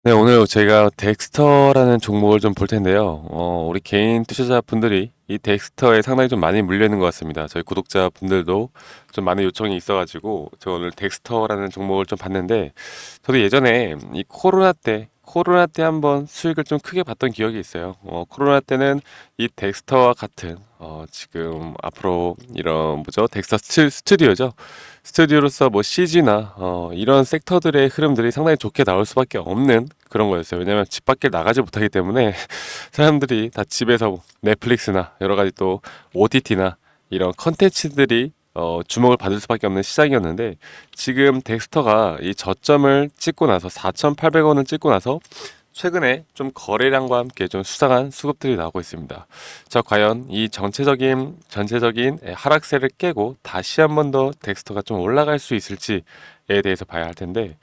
네, 오늘 제가 덱스터라는 종목을 좀 볼 텐데요. 우리 개인 투자자분들이 이 덱스터에 상당히 좀 많이 물려 있는 것 같습니다. 저희 구독자분들도 좀 많은 요청이 있어가지고 제가 오늘 덱스터라는 종목을 좀 봤는데, 저도 예전에 이 코로나 때 한번 수익을 좀 크게 봤던 기억이 있어요. 코로나 때는 이 덱스터와 같은 지금 앞으로 이런 뭐죠? 덱스터 스튜디오죠. 스튜디오로서 뭐 CG나 이런 섹터들의 흐름들이 상당히 좋게 나올 수밖에 없는 그런 거였어요. 왜냐하면 집 밖에 나가지 못하기 때문에 사람들이 다 집에서 넷플릭스나 여러 가지 또 OTT나 이런 컨텐츠들이 주목을 받을 수밖에 없는 시장이었는데, 지금 덱스터가 이 저점을 찍고 나서 4,800원을 찍고 나서 최근에 좀 거래량과 함께 좀 수상한 수급들이 나오고 있습니다. 자, 과연 이 전체적인 하락세를 깨고 다시 한 번 더 덱스터가 좀 올라갈 수 있을지에 대해서 봐야 할 텐데,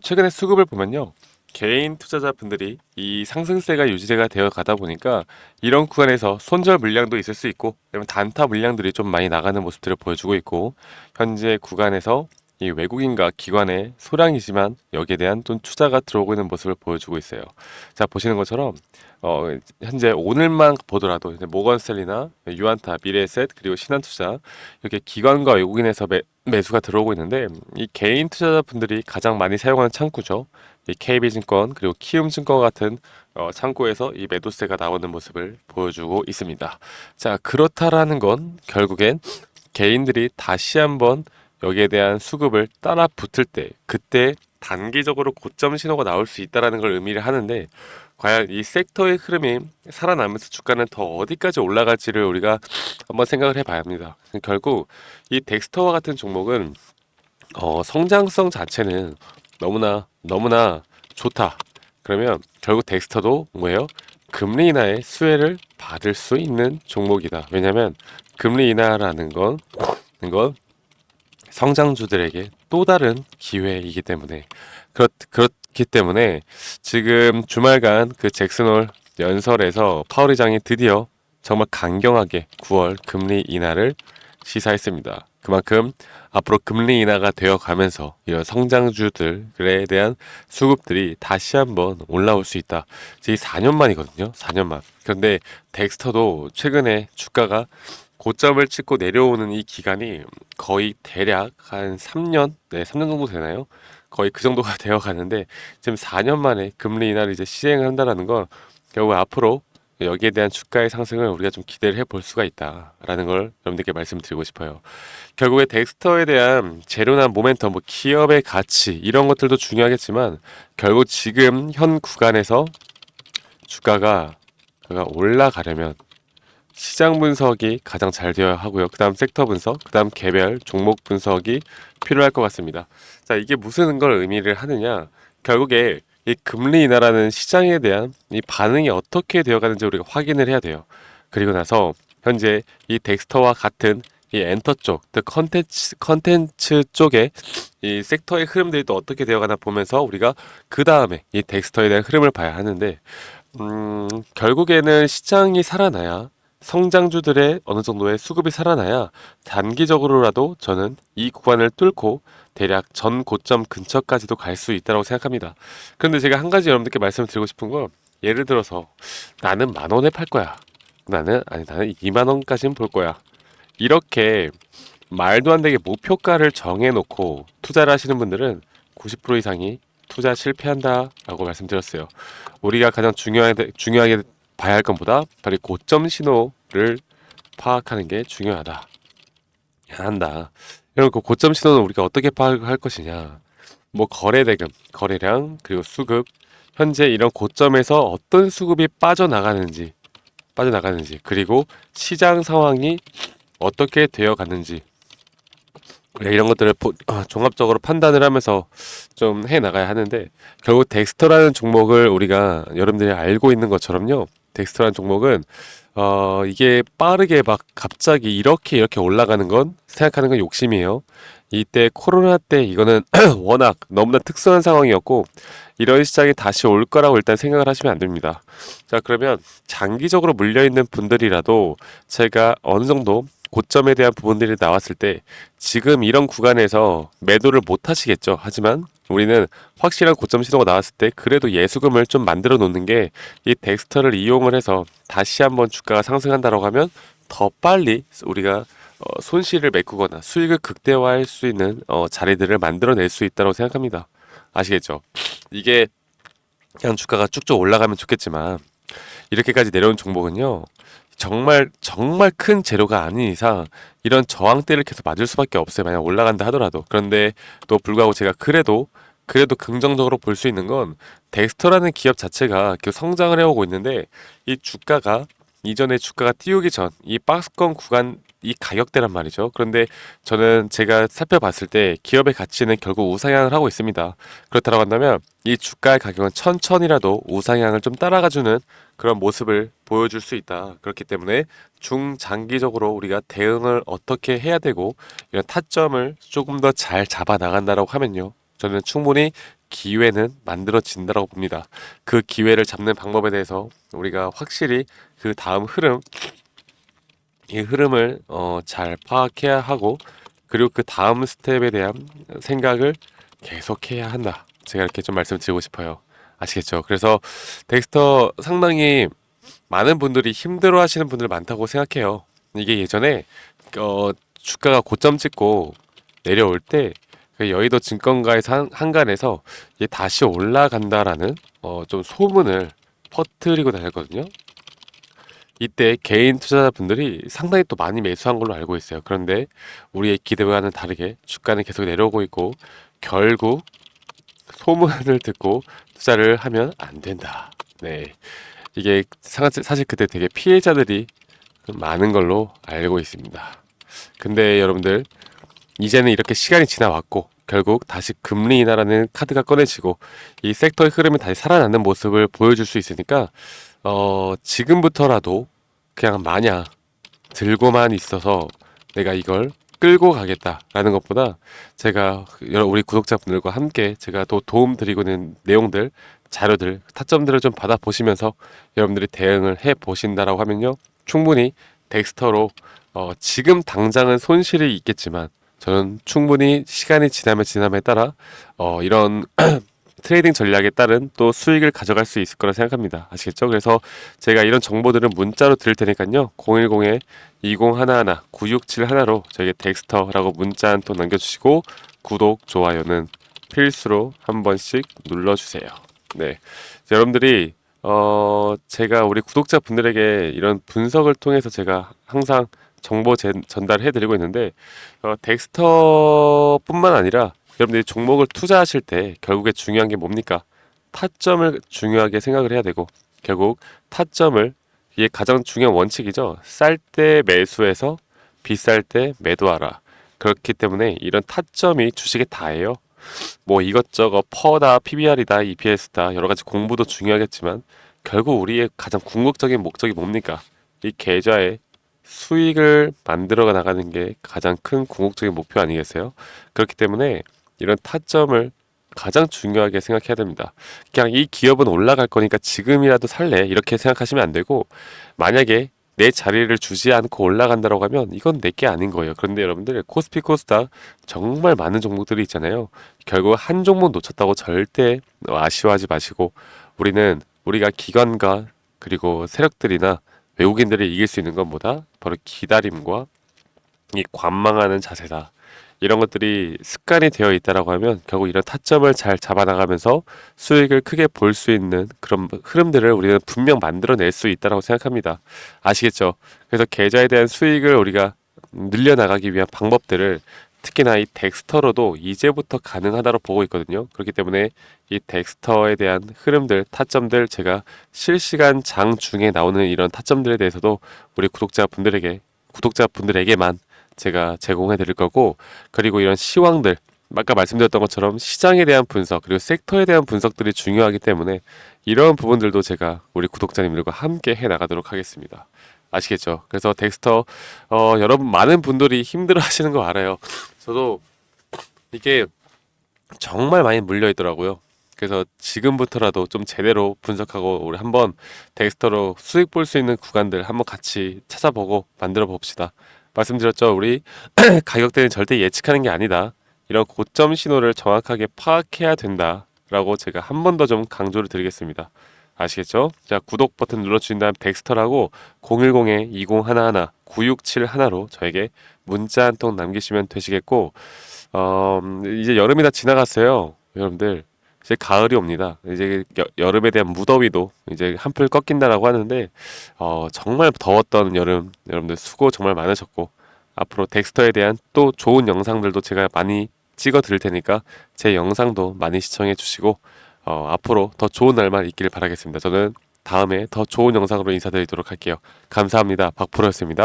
최근에 수급을 보면요. 개인 투자자분들이 이 상승세가 유지가 되어 가다 보니까 이런 구간에서 손절 물량도 있을 수 있고, 그러면 단타 물량들이 좀 많이 나가는 모습들을 보여주고 있고, 현재 구간에서 이 외국인과 기관의 소량이지만 여기에 대한 좀 투자가 들어오고 있는 모습을 보여주고 있어요. 자, 보시는 것처럼 현재 오늘만 보더라도 이제 모건스탠리나 유안타, 미래에셋 그리고 신한투자, 이렇게 기관과 외국인에서 매수가 들어오고 있는데, 이 개인 투자자분들이 가장 많이 사용하는 창구죠. 이 KB증권 그리고 키움증권 같은 창구에서 이 매도세가 나오는 모습을 보여주고 있습니다. 자, 그렇다라는 건 결국엔 개인들이 다시 한번 여기에 대한 수급을 따라 붙을 때, 그때 단기적으로 고점 신호가 나올 수 있다라는 걸 의미를 하는데, 과연 이 섹터의 흐름이 살아나면서 주가는 더 어디까지 올라갈지를 우리가 한번 생각을 해봐야 합니다. 결국 이 덱스터와 같은 종목은 성장성 자체는 너무나 너무나 좋다. 그러면 결국 덱스터도 뭐예요? 금리 인하의 수혜를 받을 수 있는 종목이다. 왜냐하면 금리 인하라는 건 성장주들에게 또 다른 기회이기 때문에, 그렇기 때문에 지금 주말간 그 잭슨홀 연설에서 파월 의장이 드디어 정말 강경하게 9월 금리 인하를 시사했습니다. 그만큼 앞으로 금리 인하가 되어 가면서 이런 성장주들에 대한 수급들이 다시 한번 올라올 수 있다. 이제 4년 만이거든요. 4년 만. 그런데 덱스터도 최근에 주가가 고점을 찍고 내려오는 이 기간이 거의 대략 한 3년, 네, 3년 정도 되나요? 거의 그 정도가 되어 가는데, 지금 4년 만에 금리 인하를 이제 시행을 한다라는 건 결국 앞으로 여기에 대한 주가의 상승을 우리가 좀 기대를 해볼 수가 있다라는 걸 여러분들께 말씀드리고 싶어요. 결국에 덱스터에 대한 재료나 모멘텀, 뭐 기업의 가치 이런 것들도 중요하겠지만, 결국 지금 현 구간에서 주가가 올라가려면 시장 분석이 가장 잘 되어야 하고요. 그 다음 섹터 분석, 그 다음 개별 종목 분석이 필요할 것 같습니다. 자, 이게 무슨 걸 의미를 하느냐? 결국에 이 금리 인하라는 시장에 대한 이 반응이 어떻게 되어가는지 우리가 확인을 해야 돼요. 그리고 나서 현재 이 덱스터와 같은 이 엔터 쪽, 즉 컨텐츠 쪽에 이 섹터의 흐름들이 또 어떻게 되어가나 보면서 우리가 그 다음에 이 덱스터에 대한 흐름을 봐야 하는데, 결국에는 시장이 살아나야, 성장주들의 어느 정도의 수급이 살아나야 단기적으로라도 저는 이 구간을 뚫고 대략 전 고점 근처까지도 갈 수 있다고 생각합니다. 그런데 제가 한 가지 여러분들께 말씀드리고 싶은 건, 예를 들어서 나는 10,000원에 팔 거야. 나는 2만 원까지는 볼 거야. 이렇게 말도 안 되게 목표가를 정해놓고 투자를 하시는 분들은 90% 이상이 투자 실패한다라고 말씀드렸어요. 우리가 가장 중요하게 봐야 할 것보다 바로 고점 신호를 파악하는 게 중요하다. 한다. 여러분, 그 고점 신호는 우리가 어떻게 파악할 것이냐? 뭐 거래 대금, 거래량, 그리고 수급, 현재 이런 고점에서 어떤 수급이 빠져나가는지, 그리고 시장 상황이 어떻게 되어 갔는지, 이런 것들을 종합적으로 판단을 하면서 좀 해 나가야 하는데, 결국 덱스터라는 종목을 우리가 여러분들이 알고 있는 것처럼요. 덱스터라는 종목은 이게 빠르게 막 갑자기 이렇게 올라가는 건, 생각하는 건 욕심이에요. 이때 코로나 때 이거는 워낙 너무나 특수한 상황이었고, 이런 시장이 다시 올 거라고 일단 생각을 하시면 안 됩니다. 자, 그러면 장기적으로 물려있는 분들이라도 제가 어느 정도 고점에 대한 부분들이 나왔을 때 지금 이런 구간에서 매도를 못 하시겠죠. 하지만 우리는 확실한 고점 시도가 나왔을 때 그래도 예수금을 좀 만들어 놓는 게 이 덱스터를 이용을 해서 다시 한번 주가가 상승한다라고 하면 더 빨리 우리가 손실을 메꾸거나 수익을 극대화할 수 있는 자리들을 만들어낼 수 있다고 생각합니다. 아시겠죠? 이게 그냥 주가가 쭉쭉 올라가면 좋겠지만 이렇게까지 내려온 종목은요. 정말 정말 큰 재료가 아닌 이상 이런 저항대를 계속 맞을 수밖에 없어요. 만약 올라간다 하더라도. 그런데 또 불구하고 제가 그래도 긍정적으로 볼 수 있는 건 덱스터라는 기업 자체가 계속 성장을 해오고 있는데 이 주가가 이전에 주가가 띄우기 전 이 박스권 구간 이 가격대란 말이죠. 그런데 저는 제가 살펴봤을 때 기업의 가치는 결국 우상향을 하고 있습니다. 그렇다고 한다면 이 주가의 가격은 천천히라도 우상향을 좀 따라가주는 그런 모습을 보여줄 수 있다. 그렇기 때문에 중장기적으로 우리가 대응을 어떻게 해야 되고 이런 타점을 조금 더 잘 잡아 나간다라고 하면요. 저는 충분히 기회는 만들어진다고 봅니다. 그 기회를 잡는 방법에 대해서 우리가 확실히 그 다음 이 흐름을 잘 파악해야 하고 그리고 그 다음 스텝에 대한 생각을 계속해야 한다. 제가 이렇게 좀 말씀드리고 싶어요. 아시겠죠? 그래서 덱스터 상당히 많은 분들이 힘들어 하시는 분들 많다고 생각해요. 이게 예전에 주가가 고점 찍고 내려올 때 그 여의도 증권가에서 한간에서 이게 다시 올라간다라는 좀 소문을 퍼뜨리고 다녔거든요. 이때 개인 투자자분들이 상당히 또 많이 매수한 걸로 알고 있어요. 그런데 우리의 기대와는 다르게 주가는 계속 내려오고 있고 결국 소문을 듣고 투자를 하면 안 된다. 네. 이게 사실 그때 되게 피해자들이 많은 걸로 알고 있습니다. 근데 여러분들 이제는 이렇게 시간이 지나왔고 결국 다시 금리 인하라는 카드가 꺼내지고 이 섹터의 흐름이 다시 살아나는 모습을 보여줄 수 있으니까 지금부터라도 그냥 마냥 들고만 있어서 내가 이걸 끌고 가겠다라는 것보다 제가 우리 구독자분들과 함께 제가 또 도움 드리고 있는 내용들, 자료들, 타점들을 좀 받아보시면서 여러분들이 대응을 해 보신다라고 하면요. 충분히 덱스터로 지금 당장은 손실이 있겠지만 저는 충분히 시간이 지남에 따라 이런 트레이딩 전략에 따른 또 수익을 가져갈 수 있을 거라 생각합니다. 아시겠죠? 그래서 제가 이런 정보들은 문자로 드릴 테니까요. 010-2011-9671로 저에게 덱스터라고 문자 한 통 남겨주시고 구독, 좋아요는 필수로 한 번씩 눌러주세요. 네, 여러분들이 제가 우리 구독자분들에게 이런 분석을 통해서 제가 항상 정보 전달해 드리고 있는데 덱스터뿐만 아니라 여러분들이 종목을 투자하실 때 결국에 중요한 게 뭡니까? 타점을 중요하게 생각을 해야 되고 결국 타점을 이게 가장 중요한 원칙이죠. 쌀 때 매수해서 비쌀 때 매도하라. 그렇기 때문에 이런 타점이 주식의 다예요. 뭐 이것저것 퍼다, PBR이다, EPS다 여러 가지 공부도 중요하겠지만 결국 우리의 가장 궁극적인 목적이 뭡니까? 이 계좌에 수익을 만들어 나가는 게 가장 큰 궁극적인 목표 아니겠어요? 그렇기 때문에 이런 타점을 가장 중요하게 생각해야 됩니다. 그냥 이 기업은 올라갈 거니까 지금이라도 살래 이렇게 생각하시면 안 되고 만약에 내 자리를 주지 않고 올라간다고 하면 이건 내 게 아닌 거예요. 그런데 여러분들 코스피 코스닥 정말 많은 종목들이 있잖아요. 결국 한 종목 놓쳤다고 절대 아쉬워하지 마시고 우리가 기관과 그리고 세력들이나 외국인들을 이길 수 있는 건 뭐다? 바로 기다림과 이 관망하는 자세다. 이런 것들이 습관이 되어 있다라고 하면 결국 이런 타점을 잘 잡아나가면서 수익을 크게 볼 수 있는 그런 흐름들을 우리는 분명 만들어낼 수 있다라고 생각합니다. 아시겠죠? 그래서 계좌에 대한 수익을 우리가 늘려나가기 위한 방법들을 특히나 이 덱스터로도 이제부터 가능하다고 보고 있거든요. 그렇기 때문에 이 덱스터에 대한 흐름들, 타점들 제가 실시간 장 중에 나오는 이런 타점들에 대해서도 우리 구독자분들에게만 제가 제공해 드릴 거고 그리고 이런 시황들 아까 말씀드렸던 것처럼 시장에 대한 분석 그리고 섹터에 대한 분석들이 중요하기 때문에 이런 부분들도 제가 우리 구독자님들과 함께 해 나가도록 하겠습니다. 아시겠죠? 그래서 덱스터 여러분 많은 분들이 힘들어 하시는 거 알아요. 저도 이게 정말 많이 물려 있더라고요. 그래서 지금부터라도 좀 제대로 분석하고 우리 한번 덱스터로 수익 볼 수 있는 구간들 한번 같이 찾아보고 만들어 봅시다. 말씀드렸죠. 우리 가격대는 절대 예측하는 게 아니다. 이런 고점 신호를 정확하게 파악해야 된다라고 제가 한 번 더 좀 강조를 드리겠습니다. 아시겠죠? 자, 구독 버튼 눌러주신 다음 덱스터라고 010-2011-9671로 저에게 문자 한 통 남기시면 되시겠고, 이제 여름이 다 지나갔어요. 여러분들. 이제 가을이 옵니다. 이제 여름에 대한 무더위도 이제 한풀 꺾인다라고 하는데, 정말 더웠던 여름, 여러분들 수고 정말 많으셨고, 앞으로 덱스터에 대한 또 좋은 영상들도 제가 많이 찍어 드릴 테니까 제 영상도 많이 시청해 주시고, 앞으로 더 좋은 날만 있기를 바라겠습니다. 저는 다음에 더 좋은 영상으로 인사드리도록 할게요. 감사합니다. 박프로였습니다.